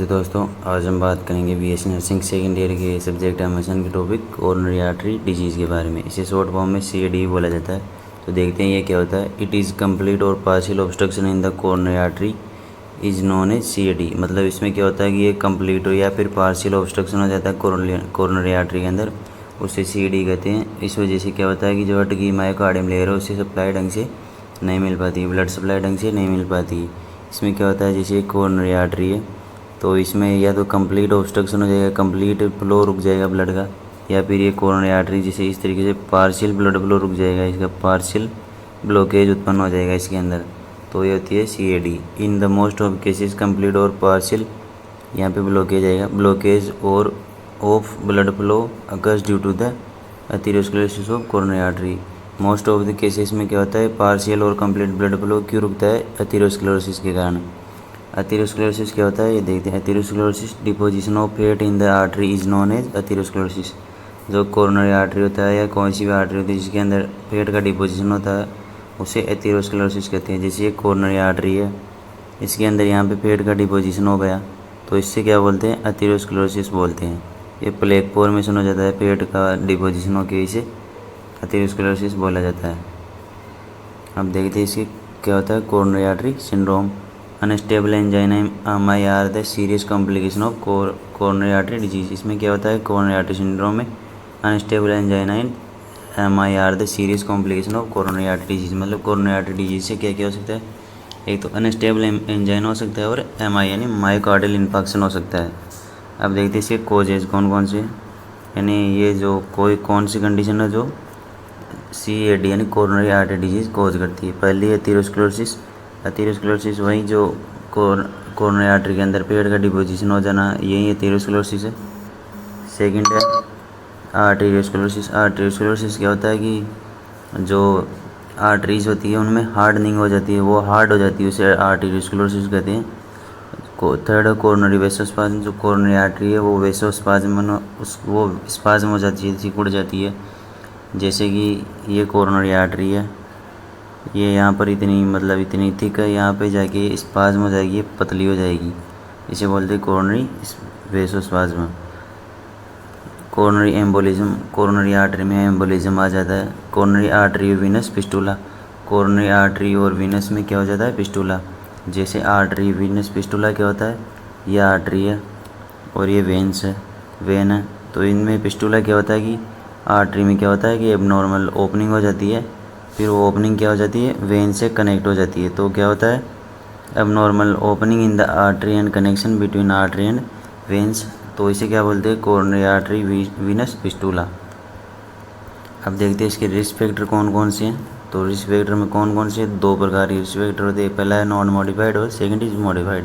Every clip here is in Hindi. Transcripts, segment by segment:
नमस्ते दोस्तों, आज हम बात करेंगे बीएससी नर्सिंग सेकेंड ईयर के सब्जेक्ट एडमिशन के टॉपिक कोरोनरी आर्टरी डिजीज़ के बारे में। इसे शॉर्ट फॉर्म में CAD बोला जाता है। तो देखते हैं ये क्या होता है। इट इज़ कंप्लीट और partial obstruction in the coronary artery is known as CAD। मतलब इसमें क्या होता है कि ये कंप्लीट हो या फिर पार्शियल ऑब्स्ट्रक्शन हो जाता है कोरोनरी आर्टरी के अंदर, उसे CAD कहते हैं। इस वजह से क्या होता है कि जो अटकी मायोकार्डियम लेयर है उससे सप्लाई ढंग से नहीं मिल पाती, ब्लड सप्लाई ढंग से नहीं मिल पाती। इसमें क्या होता है, जैसे एक कोरोनरी आर्टरी है तो इसमें या तो कंप्लीट ऑब्स्ट्रक्शन हो जाएगा, कंप्लीट फ्लो रुक जाएगा ब्लड का, या फिर ये कोरोनरी आर्टरी जैसे इस तरीके से पार्शियल ब्लड फ्लो रुक जाएगा, इसका पार्शियल ब्लॉकेज उत्पन्न हो जाएगा इसके अंदर। तो ये होती है CAD। In the most of cases complete और पार्शियल यहाँ पे ब्लॉकेज आएगा, ब्लॉकेज और of blood flow occurs due to the atherosclerosis of coronary artery. Most of the cases में क्या होता है, पार्शियल और कंप्लीट ब्लड फ्लो क्यों रुकता है, एथेरोस्क्लेरोसिस के कारण। एथेरोस्क्लेरोसिस क्या होता है ये देखते हैं। Atherosclerosis deposition of fat in the artery is known as atherosclerosis. जो कोरोनरी आर्टरी होता है या कौन सी भी आर्टरी होती है जिसके अंदर फैट का डिपोजिशन होता है उसे एथेरोस्क्लेरोसिस कहते हैं। जैसे ये कोरोनरी आर्टरी है, इसके अंदर यहाँ पे फैट का डिपोजिशन हो गया तो इससे क्या बोलते हैं, एथेरोस्क्लेरोसिस बोलते हैं। ये प्लेक फॉर्मेशन हो जाता है, फैट का डिपोजिशन होकर इसे एथेरोस्क्लेरोसिस बोला जाता है। अब देखते हैं इसकी क्या होता है, coronary artery syndrome. Unstable angina MI are the serious complication of coronary artery disease. इसमें क्या होता है, कोरोनरी आर्टरी सिंड्रोम में unstable angina MI are the serious complication of coronary artery disease. मतलब कोरोनरी आर्टरी डिजीज से क्या क्या हो सकता है, एक तो अनस्टेबल एंजाइना हो सकता है और MI यानी मायोकार्डियल इन्फेक्शन हो सकता है। अब देखते हैं इसके कोजेज कौन कौन से, यानी ये जो कौन सी कंडीशन है जो CAD यानी कोरोनरी आर्टरी डिजीज कोज करती है। पहली है एथेरोस्क्लेरोसिस। एथेरोस्क्लेरोसिस वही जो कोरोनरी आर्टरी के अंदर पेट का डिपोजिशन हो जाना, यही एथेरोस्क्लेरोसिस है। सेकंड है आर्टेरियोस्क्लेरोसिस। आर्टेरियोस्क्लेरोसिस क्या होता है कि जो आर्टरीज होती है उनमें हार्डनिंग हो जाती है, वो हार्ड हो जाती है, उसे आर्टेरियोस्क्लेरोसिस कहते हैं। थर्ड है कोरोनरी वेसोस्पाज्म। जो कोरोनरी आर्टरी है वो वेसोस्पाज्म वो स्पाज्म हो जाती है, सिकुड़ जाती है। जैसे कि ये कोरोनरी आर्टरी है, ये यहाँ पर इतनी थिक है, यहाँ पे जाके स्पाज्म हो जाएगी, पतली हो जाएगी, इसे बोलते हैं coronary vasospasm. Coronary embolism. Coronary artery में एम्बोलिज्म आ जाता है। Coronary artery venous fistula. Coronary artery और वीनस में क्या हो जाता है, पिस्टुला। जैसे आर्टरी वीनस पिस्टुला क्या होता है, ये आर्टरी है और ये वेन है। तो इनमें पिस्टुला क्या होता है कि आर्टरी में क्या होता है कि एबनॉर्मल ओपनिंग हो जाती है, फिर वो ओपनिंग क्या हो जाती है, वेन से कनेक्ट हो जाती है। तो क्या होता है, abnormal opening in the artery and connection between artery and veins. तो इसे क्या बोलते हैं, कोरोनरी आर्टरी वीनस पिस्टुला। अब देखते हैं इसके रिस्क फैक्टर कौन कौन से हैं। तो रिस्क फैक्टर में कौन कौन से, दो प्रकार के रिस्क फैक्टर होते हैं। पहला है नॉन मॉडिफाइड और second is modified.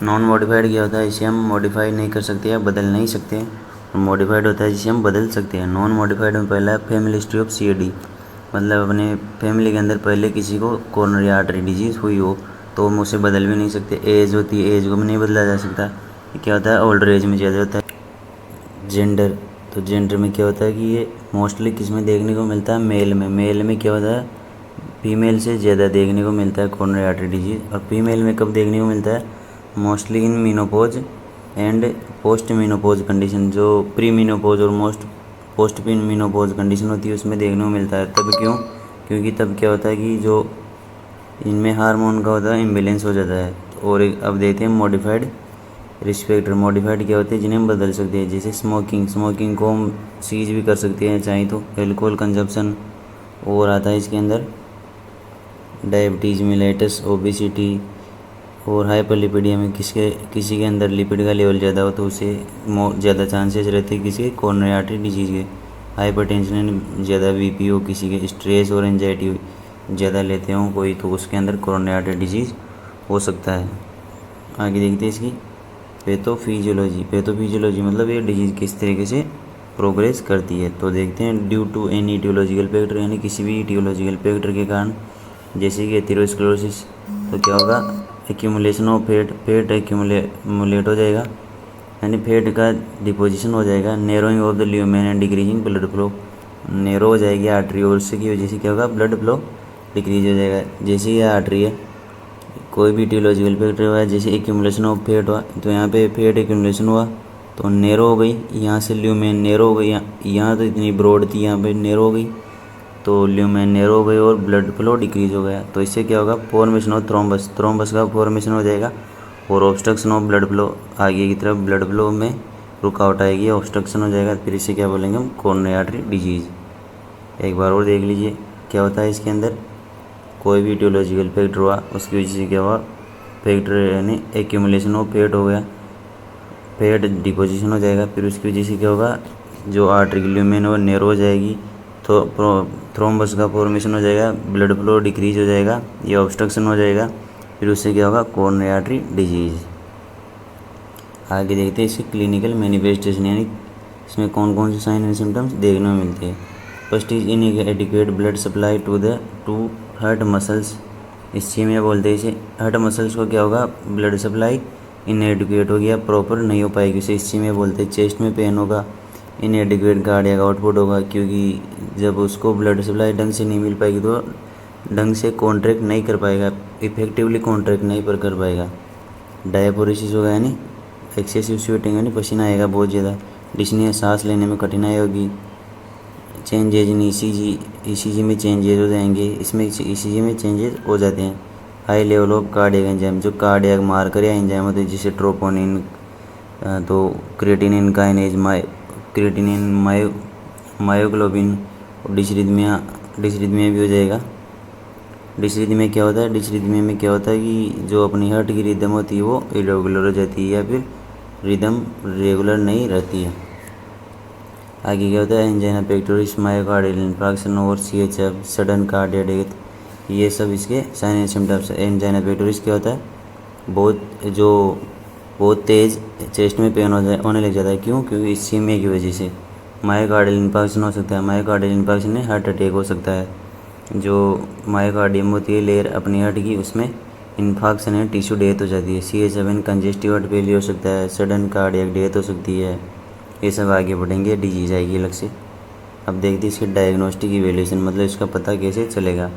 Non modified क्या होता है, इसे हम मॉडिफाई नहीं कर सकते या बदल नहीं सकते। और मॉडिफाइड होता है जिसे हम बदल सकते हैं। नॉन मॉडिफाइड में पहला है फैमिली हिस्ट्री ऑफ CAD। मतलब अपने फैमिली के अंदर पहले किसी को कोरोनरी आर्टरी डिजीज़ हुई हो तो हम उसे बदल भी नहीं सकते। एज होती है, एज को भी नहीं बदला जा सकता। ये क्या होता है, ओल्डर एज में ज़्यादा होता है। जेंडर। तो जेंडर में क्या होता है कि ये मोस्टली किस में देखने को मिलता है, मेल में। मेल में क्या होता है, फीमेल से ज़्यादा देखने को मिलता है कोरोनरी आर्टरी डिजीज़। और फीमेल में कब देखने को मिलता है, mostly in menopause and post menopause condition. जो प्री मीनोपोज और पोस्ट मीनोपोज कंडीशन होती है उसमें देखने को मिलता है। तब क्यों, क्योंकि तब क्या होता है कि जो इनमें हार्मोन का होता है इम्बेलेंस हो जाता है। और अब देखते हैं मॉडिफाइड रिस्क फैक्टर। मॉडिफाइड क्या होते हैं, जिन्हें हम बदल सकते हैं। जैसे स्मोकिंग को हम सीज भी कर सकते हैं चाहे तो। एल्कोहल कंजप्शन और आता है इसके अंदर, डायबिटीज़ मिलेटस, ओबेसिटी और हाइपरलिपिडिया में किसी के अंदर लिपिड का लेवल ज़्यादा हो तो उसे ज़्यादा चांसेस रहते हैं किसी कोरोनरी आर्टरी डिजीज़ के। हाइपरटेंशन ज़्यादा BP हो किसी के, स्ट्रेस और एंजाइटी ज़्यादा लेते हों कोई, तो उसके अंदर कोरोनरी आर्टरी डिजीज़ हो सकता है। आगे देखते हैं इसकी पैथोफिजियोलॉजी। पैथोफिजियोलॉजी मतलब ये डिजीज़ किस तरीके से प्रोग्रेस करती है। तो देखते हैं due to any aetiological factor, यानी किसी भी इटियोलॉजिकल फैक्टर के कारण, जैसे कि एथेरोस्क्लेरोसिस। तो क्या होगा, एक्यूमुलेशन ऑफ फैट एक्यूमुलेट हो जाएगा, यानी फैट का डिपोजिशन हो जाएगा। Narrowing of the lumen and decreasing blood flow. Narrow हो जाएगी आर्टरी और उससे की वजह से क्या होगा, ब्लड फ्लो डिक्रीज हो जाएगा। जैसे ये आर्टरी है कोई भी टियोलॉजिकल फैक्टर हुआ जैसे एक्यूमुलेशन ऑफ फैट हुआ, तो यहाँ पे फैट एक्यूमुलेशन हुआ तो नैरो हो गई, यहाँ से ल्यूमेन नैरो हो गई, यहाँ तो इतनी ब्रॉड थी, यहाँ पे नैरो हो गई, तो ल्यूमेन नैरो हो गई और ब्लड फ्लो डिक्रीज हो गया। तो इससे क्या होगा, फॉर्मेशन ऑफ थ्रोम्बस, थ्रोम्बस का फॉर्मेशन हो जाएगा और ऑब्स्ट्रक्शन ऑफ ब्लड फ्लो, आगे की तरफ ब्लड फ्लो में रुकावट आएगी, ऑब्स्ट्रक्शन हो जाएगा। फिर इसे क्या बोलेंगे हम, कोरोनरी आर्टरी डिजीज़। एक बार और देख लीजिए क्या होता है इसके अंदर, कोई भी टियोलॉजिकल फैक्टर हुआ उसकी वजह से क्या हुआ, फैक्टर यानी एक्यूमुलेशन ऑफ फैट हो गया, फैट डिपोजिशन हो जाएगा। फिर उसकी वजह से क्या होगा, जो आर्टरी की ल्यूमेन वो नैरो हो जाएगी, तो थ्रोम्बस का फॉर्मेशन हो जाएगा, ब्लड फ्लो डिक्रीज हो जाएगा, ये ऑब्स्ट्रक्शन हो जाएगा। फिर उससे क्या होगा, कोरोनरी आर्टरी डिजीज़। आगे देखते हैं इसके क्लिनिकल मैनिफेस्टेशन, यानी इसमें कौन कौन से साइन एंड सिम्टम्स देखने में मिलते हैं। First is inadequate blood supply to heart muscles. इस चीज़ में बोलते हैं इसे, हार्ट मसल्स को क्या होगा, ब्लड सप्लाई इनएडिक्वेट हो गया, प्रॉपर नहीं हो पाएगी उसे, इस चीज़ में बोलते हैं। चेस्ट में पेन होगा, इनएडिक्वेट कार्डियक आउटपुट होगा, क्योंकि जब उसको ब्लड सप्लाई ढंग से नहीं मिल पाएगी तो ढंग से कॉन्ट्रैक्ट नहीं कर पाएगा, इफेक्टिवली कॉन्ट्रैक्ट नहीं पर कर पाएगा। डायपोरेसिस होगा यानी एक्सेसिव स्वेटिंग यानी पसीना आएगा बहुत ज़्यादा। डिस्निया, सांस लेने में कठिनाई होगी। चेंजेज इन ईसीजी में चेंजेज हो जाएंगे, इसमें ईसीजी में चेंजेज हो जाते हैं। High level of cardiac enzyme, जो कार्डियक मार्कर या एंजाइम होते हैं जैसे ट्रोपोनिन, तो क्रिएटिनिन काइनेज, क्रिएटिनिन, मायोग्लोबिन। डिसरिथमिया भी हो जाएगा। डिसरिथमिया क्या होता है, डिसरिथमिया में क्या होता है कि जो अपनी हार्ट की रिदम होती है वो इरेगुलर हो जाती है या फिर रिदम रेगुलर नहीं रहती है। आगे क्या होता है, एंजाइना पेक्टोरिस, मायोकार्डियल इंफ्राक्शन और सीएचएफ, सडन कार्डियक डेथ, ये सब इसके sign and symptoms. Angina pectoris क्या होता है, बहुत तेज़ चेस्ट में पेन होने लग जाता है। क्यों, क्योंकि इस्कीमिया की वजह से। मायोकार्डियल इंफ्राक्शन हो सकता है, मायोकार्डियल इंफ्राक्शन में हार्ट अटैक हो सकता है। जो मायोकार्डियम होती है लेयर अपनी हार्ट की, उसमें इन्फाक्शन है, टिश्यू डेथ हो जाती है। CH7 कंजेस्टिव हार्ट फेलियर हो सकता है, सडन कार्डियक डेथ हो सकती है। ये सब आगे बढ़ेंगे, डिजीज़ आएगी अलग से। अब देखते हैं इसके डायग्नोस्टिक इवेल्यूशन, मतलब इसका पता कैसे चलेगा।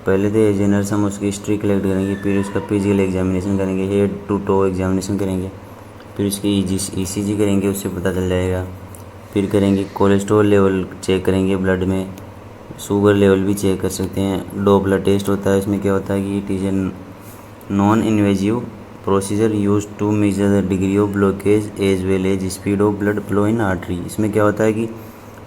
पहले तो एजेनर्स हम उसकी हिस्ट्री कलेक्ट करेंगे, फिर उसका फिजिकल एग्जामिनेशन करेंगे, हेड टू टो एग्जामिनेशन करेंगे, फिर उसकी ECG करेंगे, उससे पता चल जाएगा। फिर करेंगे कोलेस्ट्रॉल लेवल चेक करेंगे ब्लड में, शुगर लेवल भी चेक कर सकते हैं। डोपलर टेस्ट होता है, इसमें क्या होता है कि it is a non invasive procedure use to measure the degree of blockage as well as speed of blood flow in artery. इसमें क्या होता है कि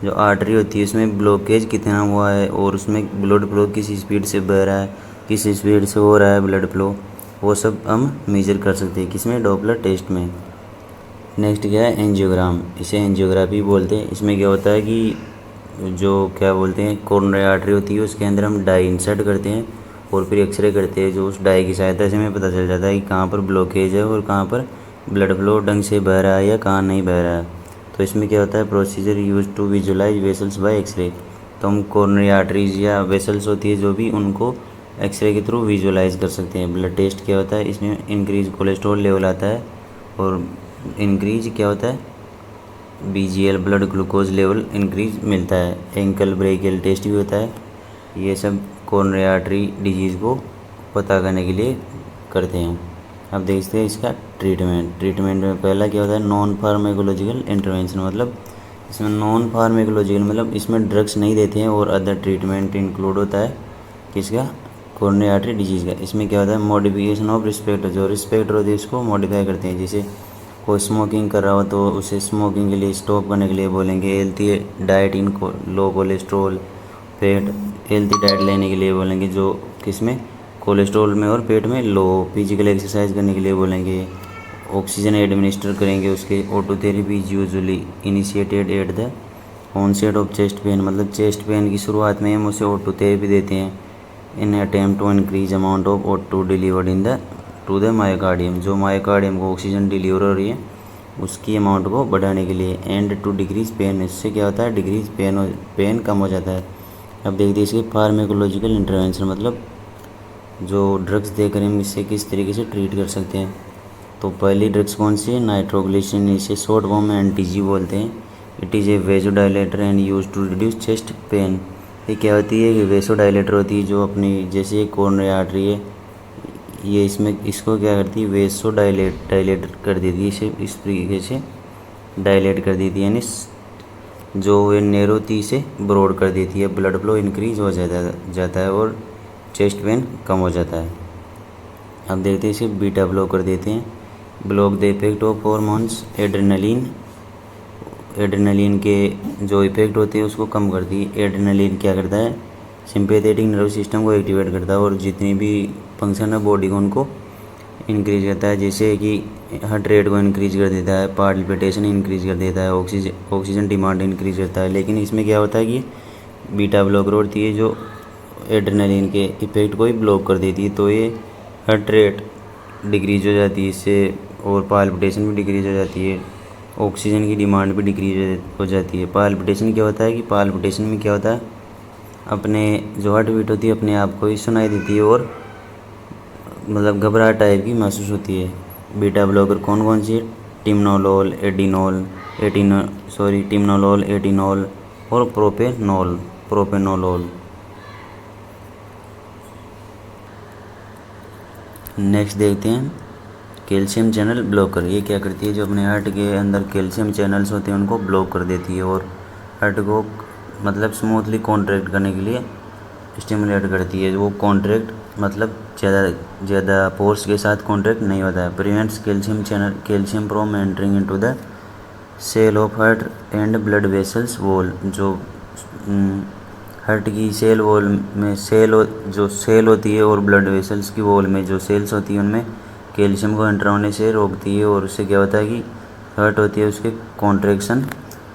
जो आर्टरी होती है उसमें ब्लॉकेज कितना हुआ है और उसमें ब्लड फ्लो किस स्पीड से बह रहा है, किस स्पीड से हो रहा है ब्लड फ्लो, वो सब हम मेजर कर सकते हैं किसमें, डॉपलर टेस्ट में। नेक्स्ट क्या है, एंजियोग्राम, इसे एंजियोग्राफी बोलते हैं। इसमें क्या होता है कि जो क्या बोलते हैं, कोरोनरी आर्टरी होती है उसके अंदर हम डाई इंसर्ट करते हैं और फिर एक्सरे करते हैं, जो उस डाई की सहायता से हमें पता चल जाता है कि कहाँ पर ब्लॉकेज है और कहाँ पर ब्लड फ्लो ढंग से बह रहा है या कहाँ नहीं बह रहा है। तो इसमें क्या होता है, procedure use to visualise vessels by X-ray. तो हम कोरोनरी आर्टरीज या वेसल्स होती है जो भी, उनको एक्सरे के थ्रू विजुलाइज कर सकते हैं। ब्लड टेस्ट क्या होता है, इसमें इंक्रीज कोलेस्ट्रॉल लेवल आता है और इंक्रीज क्या होता है, BGL blood glucose level increase मिलता है। एंकल ब्रेकियल टेस्ट भी होता है। ये सब कोरोनरी आर्टरी डिजीज़ को पता करने के लिए करते हैं। अब देखते हैं इसका ट्रीटमेंट में पहला क्या होता है, नॉन फार्माकोलॉजिकल इंटरवेंशन, मतलब इसमें नॉन फार्माकोलॉजिकल मतलब इसमें ड्रग्स नहीं देते हैं और अदर ट्रीटमेंट इंक्लूड होता है किसका, कोरोनरी आर्टरी डिजीज़ का। इसमें क्या होता है, मॉडिफिकेशन ऑफ रिस्पेक्टर, जो रिस्पेक्टर होती है उसको मॉडिफाई करते हैं। जैसे कोई स्मोकिंग कर रहा हो तो उसे स्मोकिंग के लिए स्टॉप करने के लिए बोलेंगे। हेल्थी डाइट इन लो कोलेस्ट्रॉल फैट, हेल्थी डाइट लेने के लिए बोलेंगे जो किसमें, कोलेस्ट्रॉल में और पेट में लो। फिजिकल एक्सरसाइज करने के लिए बोलेंगे। ऑक्सीजन एडमिनिस्टर करेंगे उसके। O two therapy is usually initiated at the onset of chest pain, मतलब चेस्ट पेन की शुरुआत में हम उसे ऑटोथेरेपी देते हैं। In attempt to increase amount of O2 delivered in the to the myocardium, जो मायोकार्डियम को ऑक्सीजन डिलीवर हो रही है उसकी अमाउंट को बढ़ाने के लिए। एंड टू डिक्रीज पेन, इससे क्या होता है, डिक्रीज पेन कम हो जाता है। अब देखते हैं इसके फार्माकोलॉजिकल इंटरवेंशन, मतलब जो ड्रग्स देकर हम इससे किस तरीके से ट्रीट कर सकते हैं। तो पहली ड्रग्स कौन सी है, नाइट्रोग्लिसरीन, इसे शॉर्ट फॉर्म में NTG बोलते हैं। It is a vasodilator and use to reduce chest pain. ये क्या होती है कि वेसोडाइलेटर होती है जो अपनी, जैसे कोरोनरी आर्टरी है, ये इसमें इसको क्या करती है, वेसो डायलेट कर देती है, इसे इस तरीके से डायलेट कर देती है, यानी जो ये नैरो थी से ब्रॉड कर देती है, ब्लड फ्लो इंक्रीज हो जाता है और चेस्ट पेन कम हो जाता है। अब देखते हैं इसे बीटा ब्लॉक कर देते हैं। Block the effect of hormones adrenaline के जो इफेक्ट होते हैं उसको कम करती है। एड्रेनलिन क्या करता है, सिंपैथेटिक नर्वस सिस्टम को एक्टिवेट करता है और जितनी भी फंक्शन है बॉडी को उनको इंक्रीज करता है, जैसे कि हार्ट रेट को इंक्रीज कर देता है, पाल्पिटेशन इंक्रीज कर देता है, ऑक्सीजन डिमांड इंक्रीज करता है। लेकिन इसमें क्या होता है कि बीटा ब्लॉकर होती है जो एड्रेनलिन के इफेक्ट को ही ब्लॉक कर देती है, तो ये हार्ट रेट डिक्रीज हो जाती है इससे, और पाल्पिटेशन भी डिक्रीज हो जाती है, ऑक्सीजन की डिमांड भी डिक्रीज हो जाती है। पाल्पिटेशन क्या होता है कि पाल्पिटेशन में क्या होता है, अपने जो हार्ट बीट होती है अपने आप को ही सुनाई देती है और मतलब घबराहट टाइप की महसूस होती है। बीटा ब्लॉकर कौन कौन सी है, टिमनोलोल, एटिनोल और प्रोपेनोलोल। नेक्स्ट देखते हैं कैल्शियम चैनल ब्लॉकर। ये क्या करती है, जो अपने हार्ट के अंदर कैल्शियम चैनल्स होते हैं उनको ब्लॉक कर देती है और हार्ट को मतलब स्मूथली कॉन्ट्रैक्ट करने के लिए स्टिमुलेट करती है। वो कॉन्ट्रैक्ट मतलब ज़्यादा फोर्स के साथ कॉन्ट्रैक्ट नहीं होता है। Prevents calcium from entering into the cell of heart and blood vessels wall. जो हार्ट की सेल वॉल में जो सेल होती है और ब्लड वेसल्स की वॉल में जो सेल्स होती है उनमें कैल्शियम को एंटर होने से रोकती है, और उससे क्या होता है कि हार्ट होती है उसके कॉन्ट्रैक्शन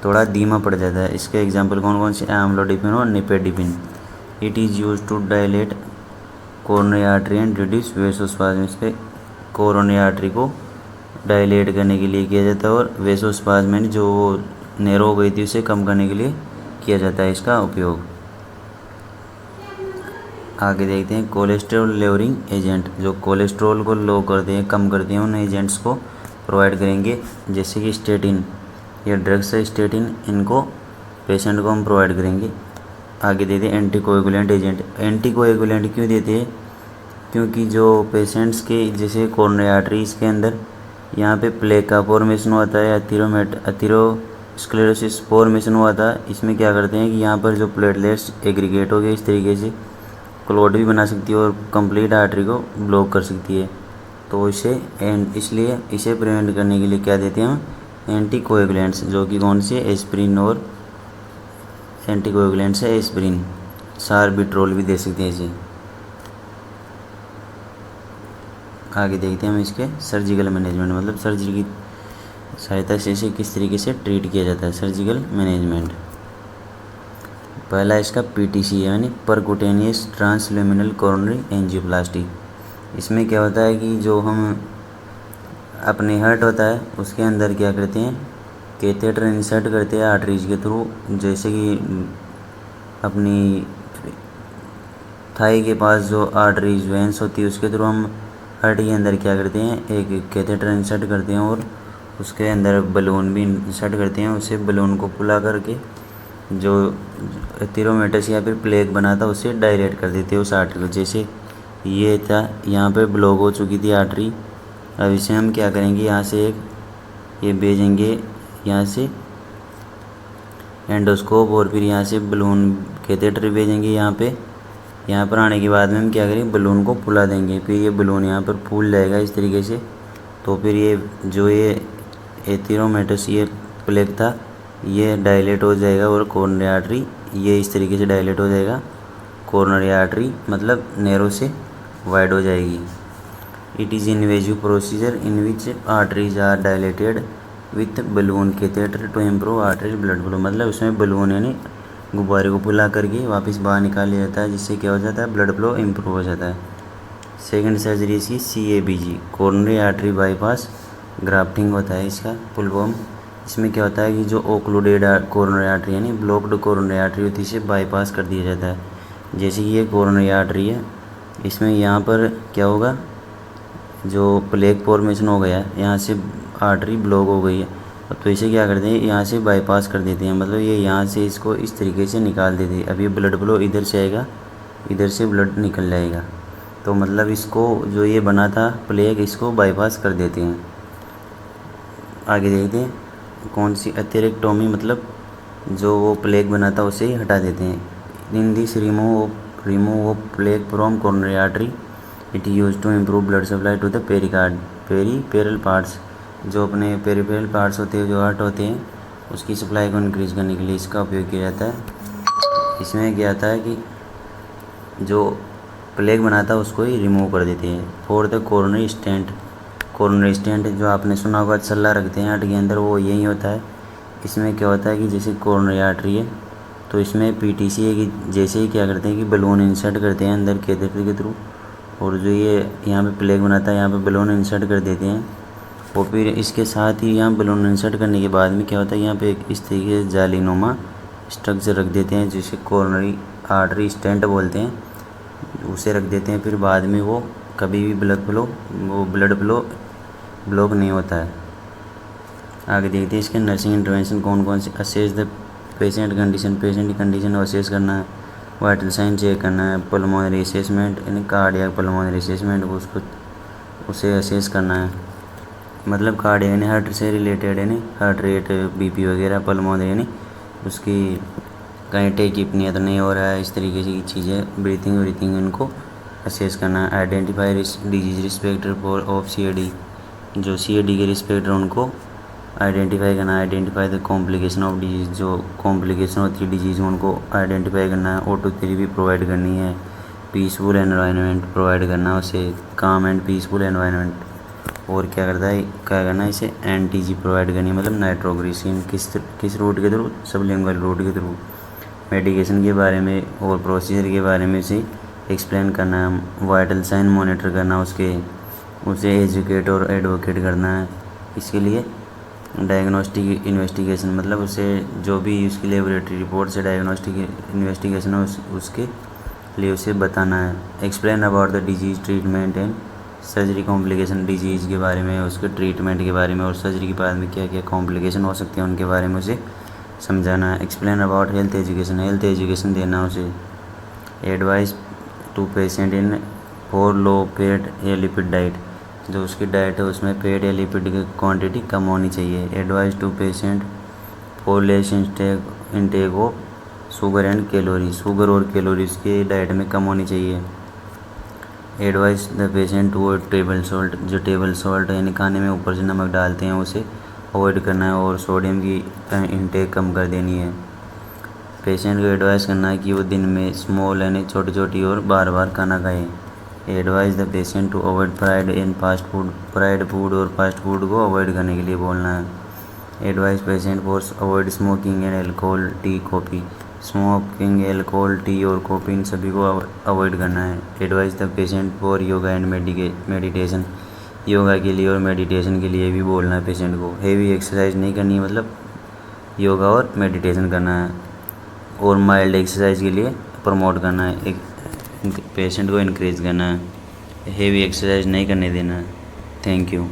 थोड़ा धीमा पड़ जाता है। इसके एग्जांपल कौन कौन से, एम्लोडिपिन और nifedipine. It is use to dilate coronary artery and reduce vasospasm. इस पर कोरोनरी आर्टरी को डायलेट करने के लिए किया जाता है और वेसोस्पाज्म में जो नैरो हो गई थी उसे कम करने के लिए किया जाता है इसका उपयोग। आगे देखते हैं कोलेस्ट्रॉल लोअरिंग एजेंट। जो कोलेस्ट्रॉल को लो करते हैं, कम करते हैं, उन एजेंट्स को प्रोवाइड करेंगे, जैसे कि स्टेटिन। ये ड्रग्स है स्टेटिन, इनको पेशेंट को हम प्रोवाइड करेंगे। आगे देते हैं एंटीकोएगुलेंट एजेंट। एंटीकोएगुलेंट क्यों देते हैं, क्योंकि जो पेशेंट्स के जैसे कोरोनरी आर्टरीज के अंदर यहाँ पे प्लेक का फॉर्मेशन होता है, एथेरोस्क्लेरोसिस फॉर्मेशन हुआ था। इसमें क्या करते हैं कि यहाँ पर जो प्लेटलेट्स एग्रीगेट हो गए इस तरीके से क्लॉट भी बना सकती है और कंप्लीट आर्टरी को ब्लॉक कर सकती है। तो इसलिए इसे प्रिवेंट करने के लिए क्या देते हैं हम, एंटीकोएगुलेंट्स, जो कि कौन से, एस्पिरिन और एंटीकोएगुलेंट्स है एस्पिरिन, सार्बिट्रोल भी दे सकते हैं इसे। आगे देखते हैं हम इसके सर्जिकल मैनेजमेंट, मतलब सर्जरी की सहायता से इसे किस तरीके से ट्रीट किया जाता है। सर्जिकल मैनेजमेंट, पहला इसका पीटीसी यानी परकुटेनियस ट्रांसल्यूमिनल कोरोनरी एंजियोप्लास्टी। इसमें क्या होता है कि जो हम अपने हार्ट होता है उसके अंदर क्या करते हैं, कैथेटर इंसर्ट करते हैं आर्टरीज के थ्रू, जैसे कि अपनी थाई के पास जो आर्टरीज वेंस होती है उसके थ्रू हम हार्ट के अंदर क्या करते हैं, एक कैथेटर इंसर्ट करते हैं और उसके अंदर बलून भी इंसर्ट करते हैं। उसे बलून को फुला करके जो एथेरोमेटस या फिर प्लेग बना था उसे डायलेट कर देते हैं उस आर्टरी को। जैसे ये था, यहाँ पे ब्लॉक हो चुकी थी आर्टरी, अब इसे हम क्या करेंगे, यहाँ से एक ये भेजेंगे, यहाँ से एंडोस्कोप और फिर यहाँ से बलून कैथेटर भेजेंगे यहाँ पर आने के बाद में हम क्या करेंगे, बलून को फुला देंगे। फिर ये बलून यहाँ पर फूल जाएगा इस तरीके से। तो फिर ये जो ये एथेरोमेटस ये प्लेग था ये डायलेट हो जाएगा और कोरोनरी आर्टरी ये इस तरीके से डायलेट हो जाएगा। कोरोनरी आर्टरी मतलब नैरो से वाइड हो जाएगी। It is invasive procedure in which arteries are dilated with balloon catheter to improve artery blood flow. मतलब उसमें बलून यानी गुब्बारे को फुला करके वापस बाहर निकाल लिया जाता है, जिससे क्या हो जाता है, ब्लड फ्लो इम्प्रूव हो जाता है। सेकेंड सर्जरी इसकी CABG, coronary artery bypass grafting होता है इसका फुल फॉर्म। इसमें क्या होता है कि जो ओक्लूडेड कोरोनरी आर्टरी यानी ब्लॉक्ड कोरोनरी आर्टरी होती है इसे बाईपास कर दिया जाता है। जैसे कि ये कोरोनरी आर्टरी है, इसमें यहाँ पर क्या होगा, जो प्लेग फॉर्मेशन हो गया है, यहाँ से आर्टरी ब्लॉक हो गई है, तो इसे क्या करते हैं, यहाँ से बाईपास कर देते हैं। मतलब ये यहाँ से इसको इस तरीके से निकाल देते हैं। अब ये ब्लड फ्लो इधर से आएगा, इधर से ब्लड निकल जाएगा। तो मतलब इसको जो ये बना था प्लेग, इसको बाईपास कर देते हैं। आगे देखते हैं कौन सी अथेरेक्टोमी, मतलब जो वो प्लेग बना था उसे ही हटा देते हैं। In this remove of plaque from coronary artery it use to improve blood supply to the peripheral parts. जो अपने पेरिफेरल पार्ट्स होते हैं, जो हार्ट होते हैं, उसकी सप्लाई को इंक्रीज़ करने के लिए इसका उपयोग किया जाता है। इसमें क्या आता है कि जो प्लेग बना था उसको ही रिमूव कर देते हैं। फॉर द कोरोनरी स्टेंट जो आपने सुना होगा छल्ला रखते हैं हार्ट के अंदर, वो यही होता है। इसमें क्या होता है कि जैसे कोरोनरी आर्टरी है तो इसमें पीटीसी है कि जैसे ही क्या करते हैं कि बलून इंसर्ट करते हैं अंदर कैथेटर के थ्रू, और जो ये यहाँ पे प्लेग बनाता है यहाँ पे बलून इंसर्ट कर देते हैं। और फिर इसके साथ ही यहाँ बलून इंसर्ट करने के बाद में क्या होता है, यहाँ पे इस तरीके से जालीनुमा स्ट्रक्चर रख देते हैं जिसे कोरोनरी आर्टरी स्टेंट बोलते हैं, उसे रख देते हैं। फिर बाद में वो कभी भी ब्लड फ्लो ब्लॉक नहीं होता है। आगे देखते हैं इसके नर्सिंग इंटरवेंशन कौन कौन से। असेस द पेशेंट की कंडीशन को असेस करना है, वाइटल साइन चेक करना है, पल्मोनरी असेसमेंट यानी कार्डियक पल्मोनरी असेसमेंट उसे असेस करना है। मतलब कार्डियक यानी हार्ट से रिलेटेड यानी हार्ट रेट, बीपी वगैरह, पल्मोनरी यानी उसकी कहीं टेकिपनिया तो नहीं हो रहा है, इस तरीके की चीज़ें, ब्रीथिंग इनको असेस करना है। Identify disease risk factor for of CAD, जो CAD के रिस्पेक्टर उनको आइडेंटिफाई करना है। Identify the complication of disease, जो कॉम्प्लिकेशन होती है डिजीज़ उनको आइडेंटिफाई करना है। ऑटोथेरेपी प्रोवाइड करनी है। पीसफुल एनवायरनमेंट प्रोवाइड करना है उसे, काम एंड पीसफुल एनवायरनमेंट। और क्या करना है इसे NTG प्रोवाइड करनी है, मतलब नाइट्रोग्लिसरीन किस रूट के थ्रू, सबलिंगुअल रूट के थ्रू। मेडिकेशन के बारे में और प्रोसीजर के बारे में से एक्सप्लेन करना है। वाइटल साइन मॉनिटर करना, उसे एजुकेट और एडवोकेट करना है। इसके लिए डायग्नोस्टिक इन्वेस्टिगेशन, मतलब उसे जो भी उसकी लेबोरेटरी रिपोर्ट से डायग्नोस्टिक इन्वेस्टिगेशन है उसके लिए उसे बताना है। Explain about the disease treatment and surgery complication, disease के बारे में, उसके ट्रीटमेंट के बारे में और सर्जरी के बाद में क्या क्या कॉम्प्लिकेशन हो सकते हैं उनके बारे में उसे समझाना है। एक्सप्लेन अबाउट हेल्थ एजुकेशन देना उसे। Advice to patient in for low fat या लिपिड डाइट, जो उसकी डाइट है उसमें फैट या लिपिड की क्वांटिटी कम होनी चाहिए। Advice to patient for less intake of sugar and calorie, sugar और कैलोरी उसकी डाइट में कम होनी चाहिए। Advice the patient to avoid table salt, जो टेबल सॉल्ट यानी खाने में ऊपर से नमक डालते हैं उसे अवॉइड करना है और सोडियम की इंटेक कम कर देनी है। पेशेंट को एडवाइस करना है कि वो दिन में स्मॉल यानी छोटी और बार बार खाना खाए। Advice the patient to avoid fried food और फास्ट फूड को अवॉइड करने के लिए बोलना है। Advice patient for avoid smoking and alcohol, tea, coffee, smoking, alcohol, tea और कॉफ़ी इन सभी को अवॉइड करना है। Advice the patient for yoga and meditation, yoga के लिए और मेडिटेशन के लिए भी बोलना है पेशेंट को। हेवी एक्सरसाइज नहीं करनी है, मतलब योगा और मेडिटेशन करना है। और माइल्ड एक्सरसाइज के लिए प्रमोट करना है, एक पेशेंट को इनक्रेज करना है। हेवी एक्सरसाइज नहीं करने देना है। Thank you.